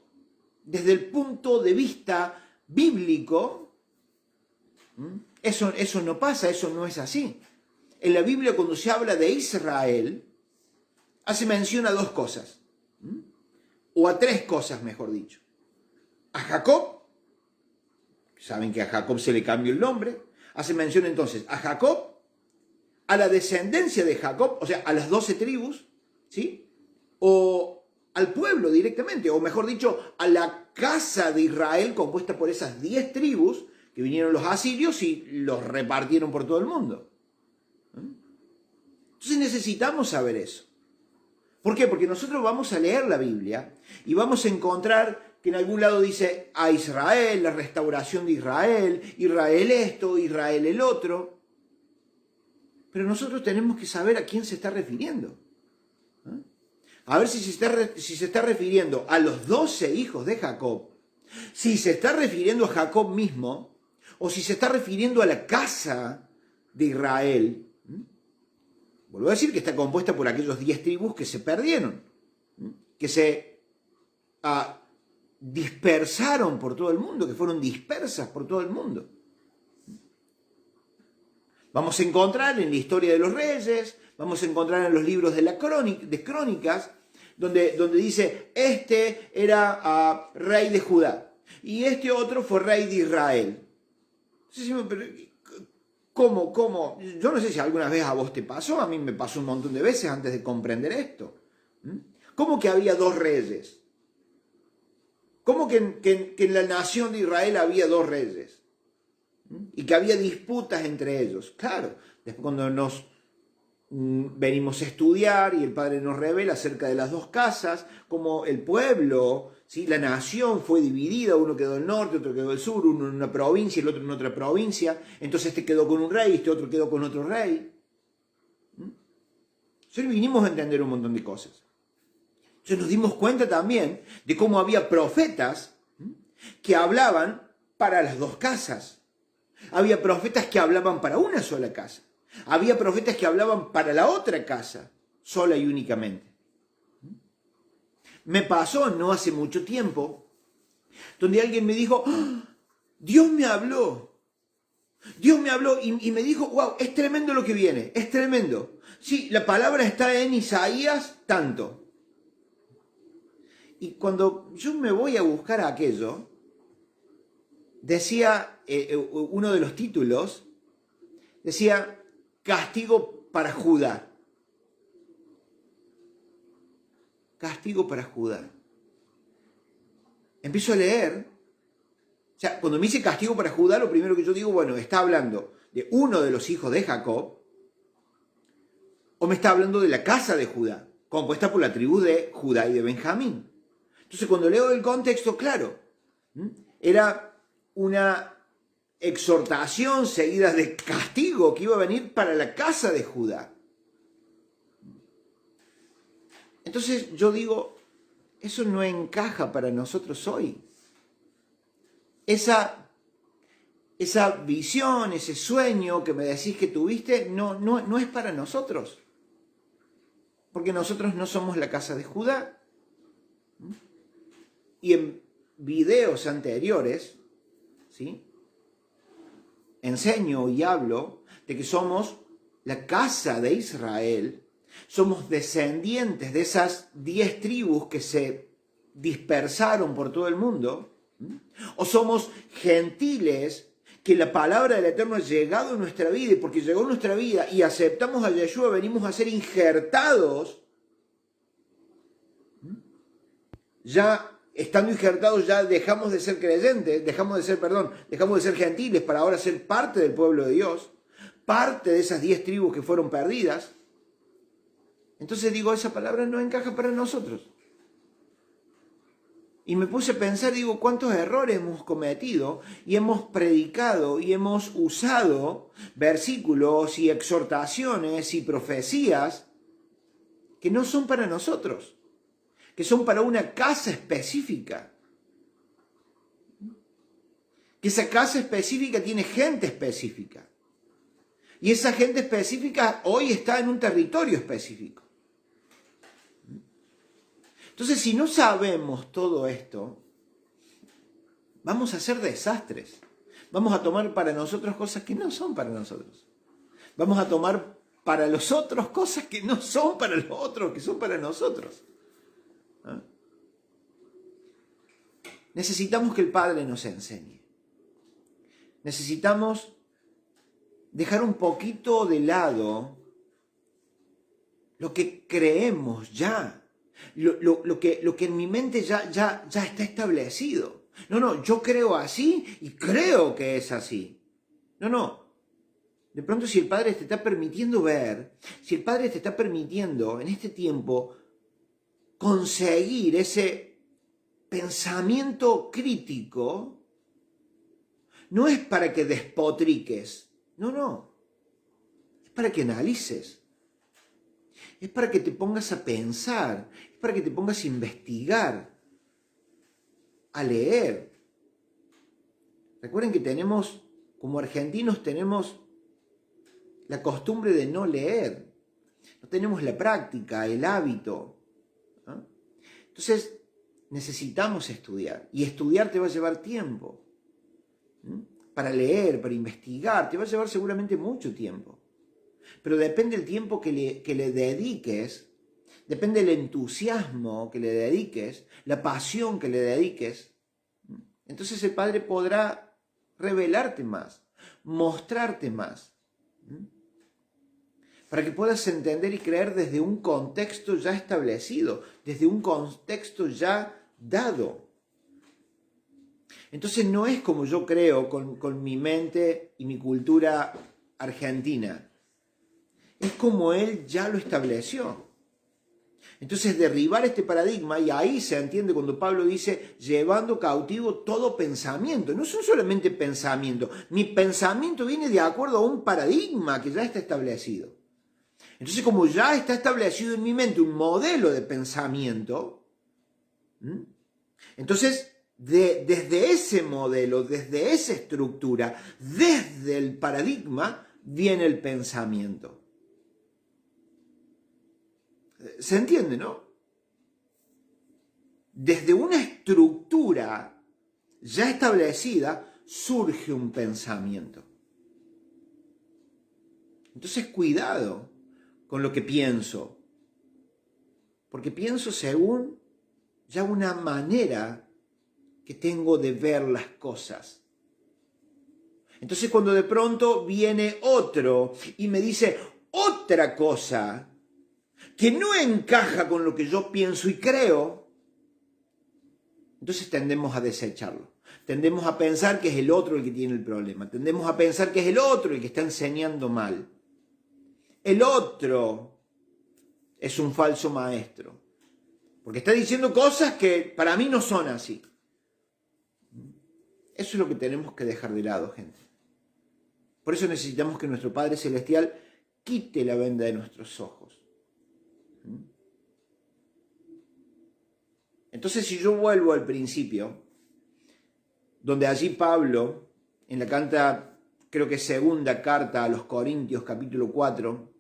desde el punto de vista bíblico, eso no pasa, eso no es así. En la Biblia, cuando se habla de Israel, hace mención a dos cosas, o a tres cosas, mejor dicho. A Jacob, saben que a Jacob se le cambió el nombre, hace mención entonces a Jacob, a la descendencia de Jacob, o sea, a las 12 tribus, ¿sí? O al pueblo directamente, o mejor dicho, a la casa de Israel compuesta por esas 10 tribus que vinieron los asirios y los repartieron por todo el mundo. Entonces necesitamos saber eso. ¿Por qué? Porque nosotros vamos a leer la Biblia y vamos a encontrar que en algún lado dice a Israel, la restauración de Israel, Israel esto, Israel el otro. Pero nosotros tenemos que saber a quién se está refiriendo. A ver si se está refiriendo a los 12 hijos de Jacob, si se está refiriendo a Jacob mismo, o si se está refiriendo a la casa de Israel. Vuelvo a decir que está compuesta por aquellos 10 tribus que se perdieron, que se dispersaron por todo el mundo, que fueron dispersas por todo el mundo. Vamos a encontrar en la historia de los reyes, vamos a encontrar en los libros de crónicas, donde dice, este era rey de Judá, y este otro fue rey de Israel. Entonces decimos, pero ¿Cómo? Yo no sé si alguna vez a vos te pasó, a mí me pasó un montón de veces antes de comprender esto. ¿Cómo que había dos reyes? ¿Cómo que en la nación de Israel había dos reyes? Y que había disputas entre ellos. Claro, después cuando nos venimos a estudiar y el Padre nos revela acerca de las dos casas, como el pueblo, ¿sí? La nación fue dividida, uno quedó al norte, otro quedó al sur, uno en una provincia, el otro en otra provincia, entonces este quedó con un rey, este otro quedó con otro rey. Entonces vinimos a entender un montón de cosas. Entonces nos dimos cuenta también de cómo había profetas que hablaban para las dos casas. Había profetas que hablaban para una sola casa. Había profetas que hablaban para la otra casa, sola y únicamente. Me pasó no hace mucho tiempo, donde alguien me dijo, ¡oh! Dios me habló y me dijo, wow, es tremendo lo que viene, es tremendo. Sí, la palabra está en Isaías tanto. Y cuando yo me voy a buscar aquello, decía uno de los títulos, decía, castigo para Judá. Castigo para Judá. Empiezo a leer. O sea, cuando me dice castigo para Judá, lo primero que yo digo, bueno, ¿está hablando de uno de los hijos de Jacob? ¿O me está hablando de la casa de Judá, compuesta por la tribu de Judá y de Benjamín? Entonces, cuando leo el contexto, claro, era una exhortación seguida de castigo que iba a venir para la casa de Judá. Entonces yo digo, eso no encaja para nosotros hoy. Esa visión, ese sueño que me decís que tuviste, no es para nosotros. Porque nosotros no somos la casa de Judá. Y en videos anteriores, ¿sí?, enseño y hablo de que somos la casa de Israel, somos descendientes de esas 10 tribus que se dispersaron por todo el mundo, o somos gentiles que la palabra del Eterno ha llegado a nuestra vida, y porque llegó a nuestra vida y aceptamos a Yeshua, venimos a ser injertados. Ya estando injertados ya dejamos de ser creyentes, dejamos de ser gentiles para ahora ser parte del pueblo de Dios, parte de esas 10 tribus que fueron perdidas. Entonces digo, esa palabra no encaja para nosotros. Y me puse a pensar, digo, cuántos errores hemos cometido y hemos predicado y hemos usado versículos y exhortaciones y profecías que no son para nosotros, que son para una casa específica. Que esa casa específica tiene gente específica. Y esa gente específica hoy está en un territorio específico. Entonces, si no sabemos todo esto, vamos a hacer desastres. Vamos a tomar para nosotros cosas que no son para nosotros. Vamos a tomar para los otros cosas que no son para los otros, que son para nosotros. ¿Ah? Necesitamos que el Padre nos enseñe. Necesitamos dejar un poquito de lado lo que creemos ya. Lo que en mi mente ya está establecido. No, yo creo así y creo que es así. No. De pronto, si el Padre te está permitiendo ver, si el Padre te está permitiendo en este tiempo conseguir ese pensamiento crítico, no es para que despotriques, no. Es para que analices. Es para que te pongas a pensar, es para que te pongas a investigar, a leer. Recuerden que como argentinos tenemos la costumbre de no leer. No tenemos la práctica, el hábito. ¿No? Entonces, necesitamos estudiar. Y estudiar te va a llevar tiempo. Para leer, para investigar, te va a llevar seguramente mucho tiempo. Pero depende del tiempo que le dediques, depende del entusiasmo que le dediques, la pasión que le dediques. Entonces el Padre podrá revelarte más, mostrarte más. Para que puedas entender y creer desde un contexto ya establecido, desde un contexto ya dado. Entonces no es como yo creo con mi mente y mi cultura argentina. Es como Él ya lo estableció. Entonces derribar este paradigma, y ahí se entiende cuando Pablo dice llevando cautivo todo pensamiento. No son solamente pensamientos. Mi pensamiento viene de acuerdo a un paradigma que ya está establecido. Entonces, como ya está establecido en mi mente un modelo de pensamiento, entonces desde ese modelo, desde esa estructura, desde el paradigma, viene el pensamiento. ¿Se entiende, no? Desde una estructura ya establecida surge un pensamiento. Entonces, cuidado con lo que pienso, porque pienso según ya una manera que tengo de ver las cosas. Entonces cuando de pronto viene otro y me dice otra cosa que no encaja con lo que yo pienso y creo, entonces tendemos a desecharlo. Tendemos a pensar que es el otro el que tiene el problema. Tendemos a pensar que es el otro el que está enseñando mal. El otro es un falso maestro, porque está diciendo cosas que para mí no son así. Eso es lo que tenemos que dejar de lado, gente. Por eso necesitamos que nuestro Padre Celestial quite la venda de nuestros ojos. Entonces, si yo vuelvo al principio, donde allí Pablo, en la carta, creo que segunda carta a los Corintios, capítulo 4,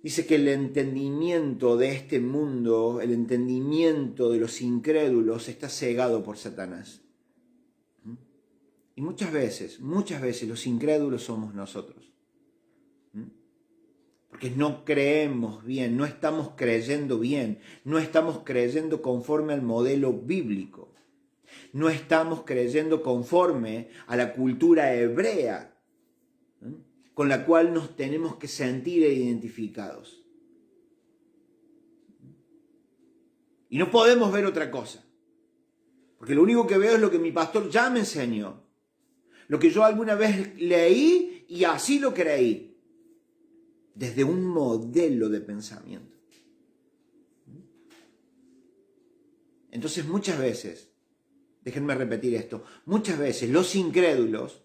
dice que el entendimiento de este mundo, el entendimiento de los incrédulos está cegado por Satanás. Y muchas veces los incrédulos somos nosotros. Porque no creemos bien, no estamos creyendo bien, no estamos creyendo conforme al modelo bíblico. No estamos creyendo conforme a la cultura hebrea, con la cual nos tenemos que sentir identificados. Y no podemos ver otra cosa, porque lo único que veo es lo que mi pastor ya me enseñó, lo que yo alguna vez leí y así lo creí, desde un modelo de pensamiento. Entonces muchas veces, déjenme repetir esto, muchas veces los incrédulos,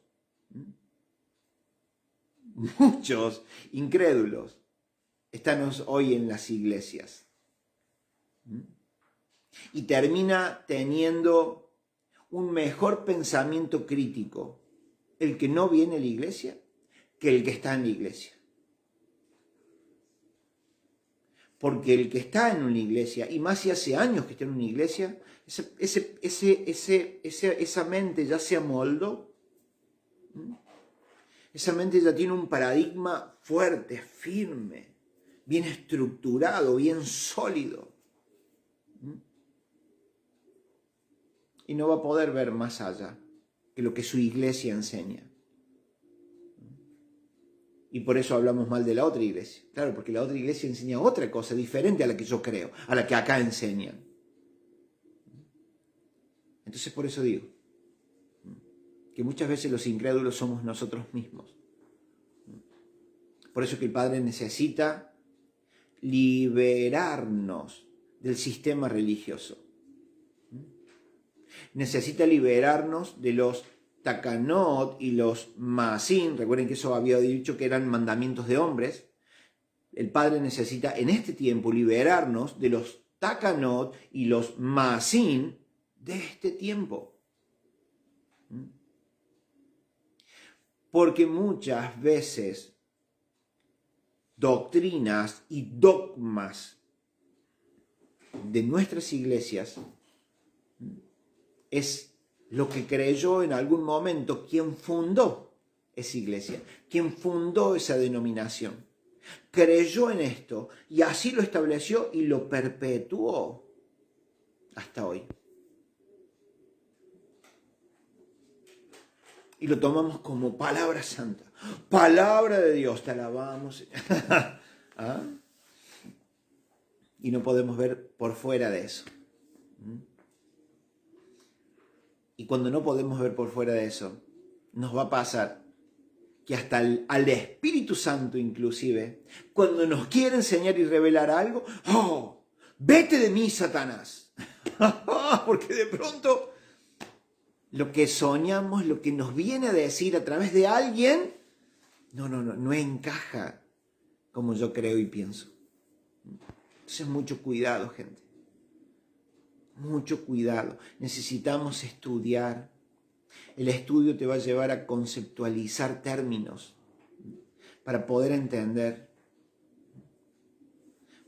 muchos incrédulos, están hoy en las iglesias. Y termina teniendo un mejor pensamiento crítico el que no viene a la iglesia que el que está en la iglesia. Porque el que está en una iglesia, y más si hace años que está en una iglesia, esa mente ya se amoldó. Esa mente ya tiene un paradigma fuerte, firme, bien estructurado, bien sólido. Y no va a poder ver más allá que lo que su iglesia enseña. Y por eso hablamos mal de la otra iglesia. Claro, porque la otra iglesia enseña otra cosa diferente a la que yo creo, a la que acá enseñan. Entonces por eso digo que muchas veces los incrédulos somos nosotros mismos. Por eso que el Padre necesita liberarnos del sistema religioso. Necesita liberarnos de los takanot y los maasim. Recuerden que eso había dicho que eran mandamientos de hombres. El Padre necesita en este tiempo liberarnos de los takanot y los maasim de este tiempo. Porque muchas veces doctrinas y dogmas de nuestras iglesias es lo que creyó en algún momento quien fundó esa iglesia, quien fundó esa denominación. Creyó en esto y así lo estableció y lo perpetuó hasta hoy. Y lo tomamos como palabra santa. Palabra de Dios, te alabamos. ¿Ah? Y no podemos ver por fuera de eso. Y cuando no podemos ver por fuera de eso, nos va a pasar que hasta al Espíritu Santo inclusive, cuando nos quiere enseñar y revelar algo, ¡oh! Vete de mí, Satanás. Porque de pronto lo que soñamos, lo que nos viene a decir a través de alguien, no encaja como yo creo y pienso. Entonces mucho cuidado, gente. Mucho cuidado. Necesitamos estudiar. El estudio te va a llevar a conceptualizar términos para poder entender,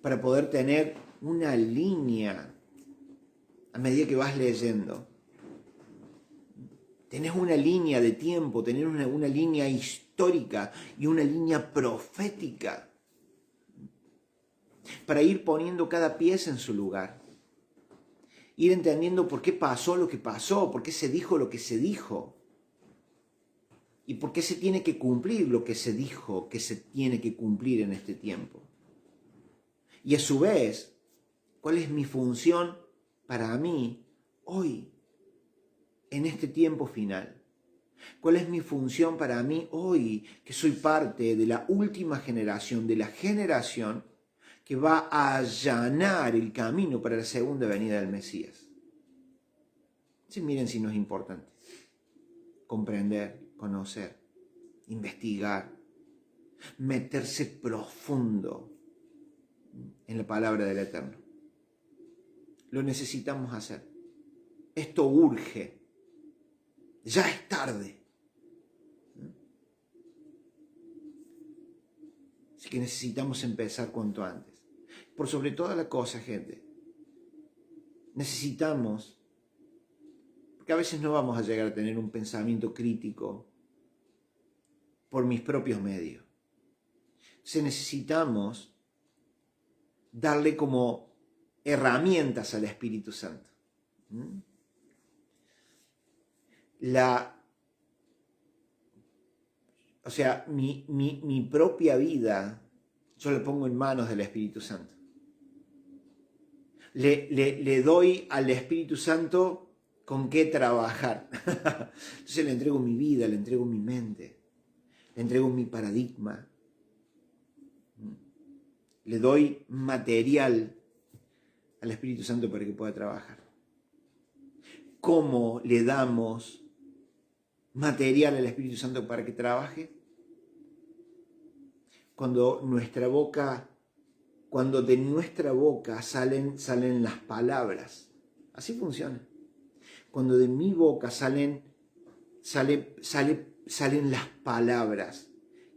para poder tener una línea a medida que vas leyendo. Tenés una línea de tiempo, tenés una línea histórica y una línea profética para ir poniendo cada pieza en su lugar. Ir entendiendo por qué pasó lo que pasó, por qué se dijo lo que se dijo y por qué se tiene que cumplir lo que se dijo que se tiene que cumplir en este tiempo. Y a su vez, ¿cuál es mi función para mí hoy, en este tiempo final? ¿Cuál es mi función para mí hoy, que soy parte de la última generación, de la generación que va a allanar el camino para la segunda venida del Mesías? Sí, miren si no es importante comprender, conocer, investigar, meterse profundo en la palabra del Eterno. Lo necesitamos hacer. Esto urge. Ya es tarde. Así que necesitamos empezar cuanto antes. Por sobre toda la cosa, gente, necesitamos, porque a veces no vamos a llegar a tener un pensamiento crítico por mis propios medios. Necesitamos darle como herramientas al Espíritu Santo. Mi propia vida, yo la pongo en manos del Espíritu Santo. Le doy al Espíritu Santo con qué trabajar. Entonces le entrego mi vida, le entrego mi mente, le entrego mi paradigma. Le doy material al Espíritu Santo para que pueda trabajar. ¿Cómo le damos material al Espíritu Santo para que trabaje? Cuando de nuestra boca salen las palabras. Así funciona. Cuando de mi boca salen las palabras.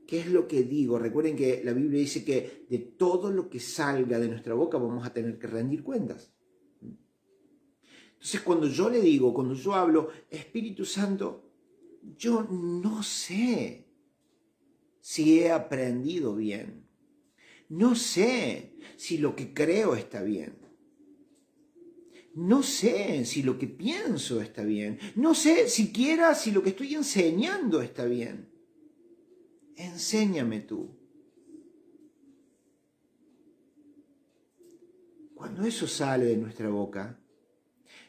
¿Qué es lo que digo? Recuerden que la Biblia dice que de todo lo que salga de nuestra boca vamos a tener que rendir cuentas. Entonces, cuando yo le digo, cuando yo hablo, Espíritu Santo, yo no sé si he aprendido bien. No sé si lo que creo está bien. No sé si lo que pienso está bien. No sé siquiera si lo que estoy enseñando está bien. Enséñame tú. Cuando eso sale de nuestra boca,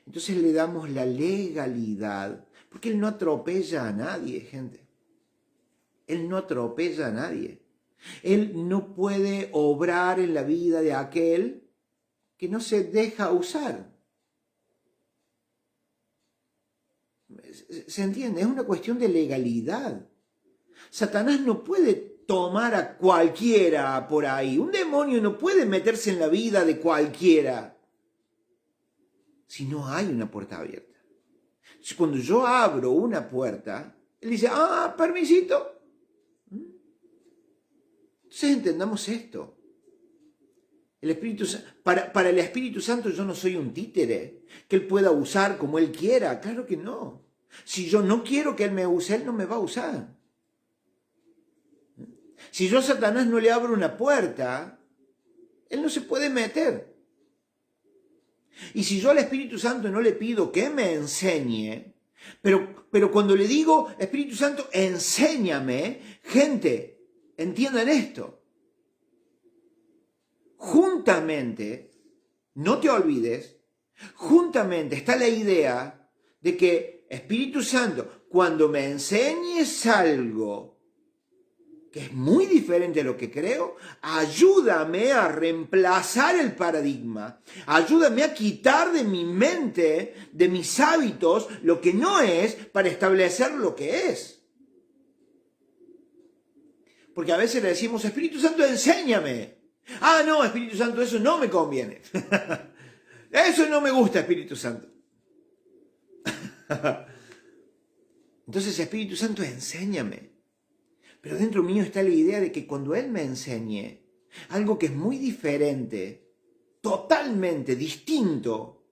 entonces le damos la legalidad, porque Él no atropella a nadie, gente. Él no atropella a nadie. Él no puede obrar en la vida de aquel que no se deja usar. ¿Se entiende? Es una cuestión de legalidad. Satanás no puede tomar a cualquiera por ahí. Un demonio no puede meterse en la vida de cualquiera si no hay una puerta abierta. Entonces, cuando yo abro una puerta, él dice, permisito. Entonces entendamos esto. Para el Espíritu Santo yo no soy un títere que Él pueda usar como Él quiera. Claro que no. Si yo no quiero que Él me use, Él no me va a usar. Si yo a Satanás no le abro una puerta, Él no se puede meter. Y si yo al Espíritu Santo no le pido que me enseñe, Pero cuando le digo, Espíritu Santo, enséñame, gente, entiendan esto. Juntamente, no te olvides, juntamente está la idea de que Espíritu Santo, cuando me enseñes algo que es muy diferente a lo que creo, ayúdame a reemplazar el paradigma, ayúdame a quitar de mi mente, de mis hábitos, lo que no es para establecer lo que es. Porque a veces le decimos, Espíritu Santo, enséñame. Ah, no, Espíritu Santo, eso no me conviene. Eso no me gusta, Espíritu Santo. Entonces, Espíritu Santo, enséñame. Pero dentro mío está la idea de que cuando Él me enseñe algo que es muy diferente, totalmente distinto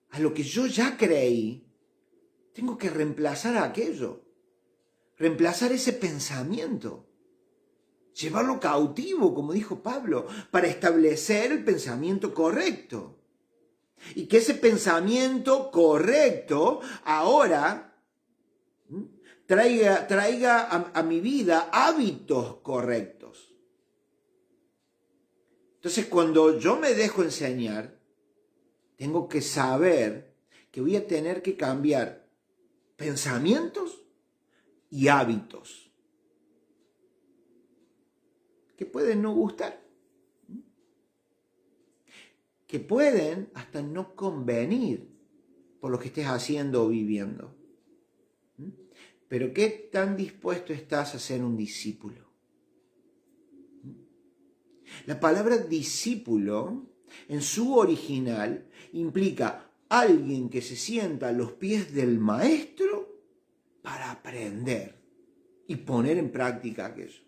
a lo que yo ya creí, tengo que reemplazar aquello, reemplazar ese pensamiento, llevarlo cautivo, como dijo Pablo, para establecer el pensamiento correcto. Y que ese pensamiento correcto ahora traiga a mi vida hábitos correctos. Entonces, cuando yo me dejo enseñar, tengo que saber que voy a tener que cambiar pensamientos y hábitos que pueden no gustar, que pueden hasta no convenir por lo que estés haciendo o viviendo. Pero ¿qué tan dispuesto estás a ser un discípulo? La palabra discípulo, en su original, implica alguien que se sienta a los pies del maestro para aprender y poner en práctica aquello.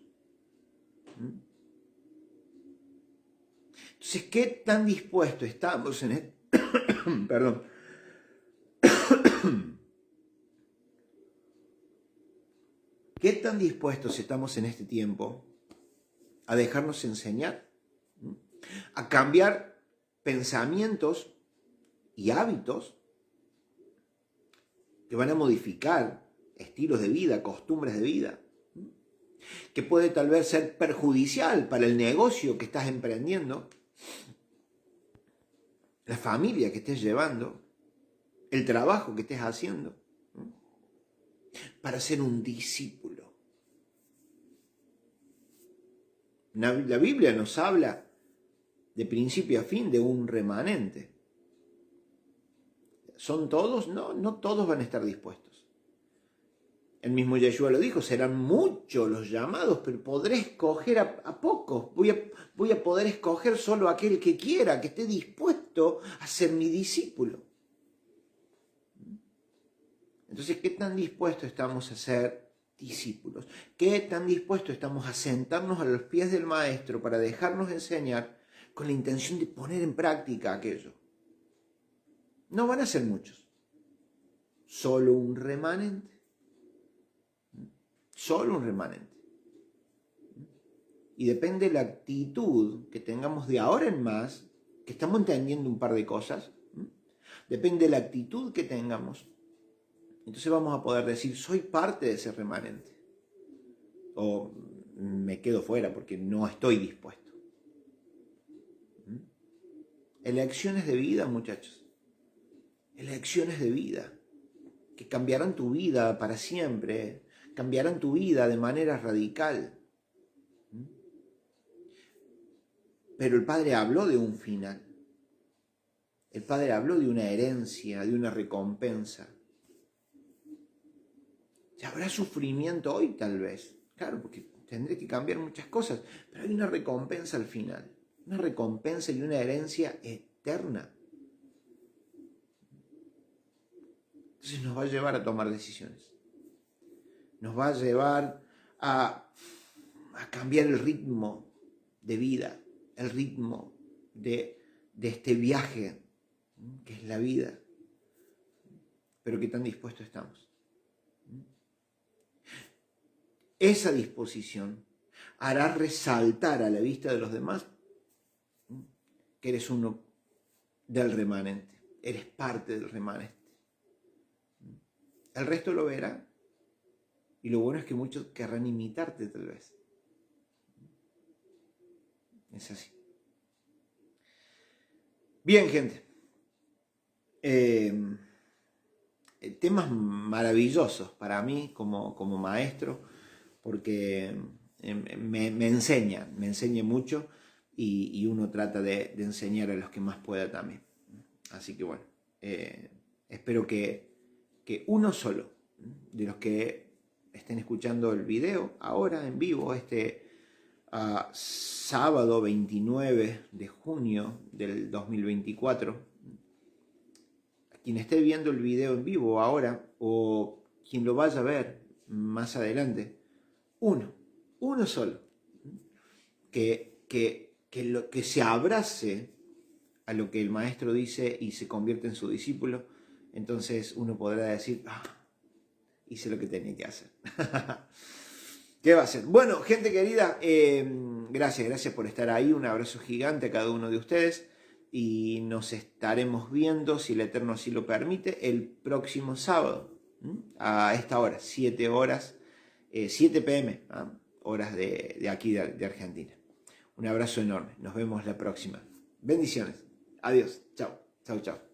Entonces, ¿qué tan dispuestos estamos en esto? Perdón. ¿Qué tan dispuestos estamos en este tiempo a dejarnos enseñar? A cambiar pensamientos y hábitos que van a modificar estilos de vida, costumbres de vida, que puede tal vez ser perjudicial para el negocio que estás emprendiendo, la familia que estés llevando, el trabajo que estés haciendo, para ser un discípulo. La Biblia nos habla de principio a fin de un remanente. ¿Son todos? No, no todos van a estar dispuestos. El mismo Yeshua lo dijo, serán muchos los llamados, pero podré escoger a pocos. Voy a poder escoger solo a aquel que quiera, que esté dispuesto a ser mi discípulo. Entonces, ¿qué tan dispuestos estamos a ser discípulos? ¿Qué tan dispuestos estamos a sentarnos a los pies del Maestro para dejarnos enseñar con la intención de poner en práctica aquello? No van a ser muchos, solo un remanente. Solo un remanente. Y depende de la actitud que tengamos de ahora en más, que estamos entendiendo un par de cosas, depende de la actitud que tengamos. Entonces vamos a poder decir, soy parte de ese remanente. O me quedo fuera porque no estoy dispuesto. Elecciones de vida, muchachos. Elecciones de vida que cambiarán tu vida para siempre, cambiarán tu vida de manera radical. Pero el Padre habló de un final. El Padre habló de una herencia, de una recompensa. ¿Y habrá sufrimiento hoy tal vez? Claro, porque tendré que cambiar muchas cosas, pero hay una recompensa al final. Una recompensa y una herencia eterna. Entonces nos va a llevar a tomar decisiones. Nos va a llevar a cambiar el ritmo de vida, el ritmo de este viaje que es la vida. Pero ¿qué tan dispuestos estamos? Esa disposición hará resaltar a la vista de los demás que eres uno del remanente, eres parte del remanente. El resto lo verá. Y lo bueno es que muchos querrán imitarte tal vez. Es así. Bien, gente. Temas maravillosos para mí como maestro, porque me enseña mucho y uno trata de enseñar a los que más pueda también. Así que bueno, espero que uno solo de los que estén escuchando el video ahora en vivo, sábado 29 de junio del 2024, quien esté viendo el video en vivo ahora o quien lo vaya a ver más adelante, uno solo, que se abrace a lo que el maestro dice y se convierte en su discípulo, entonces uno podrá decir, hice lo que tenía que hacer. ¿Qué va a ser? Bueno, gente querida, gracias por estar ahí, un abrazo gigante a cada uno de ustedes y nos estaremos viendo, si el Eterno así lo permite, el próximo sábado, a esta hora, 7 p.m., horas de aquí de Argentina. Un abrazo enorme, nos vemos la próxima. Bendiciones, adiós, chao.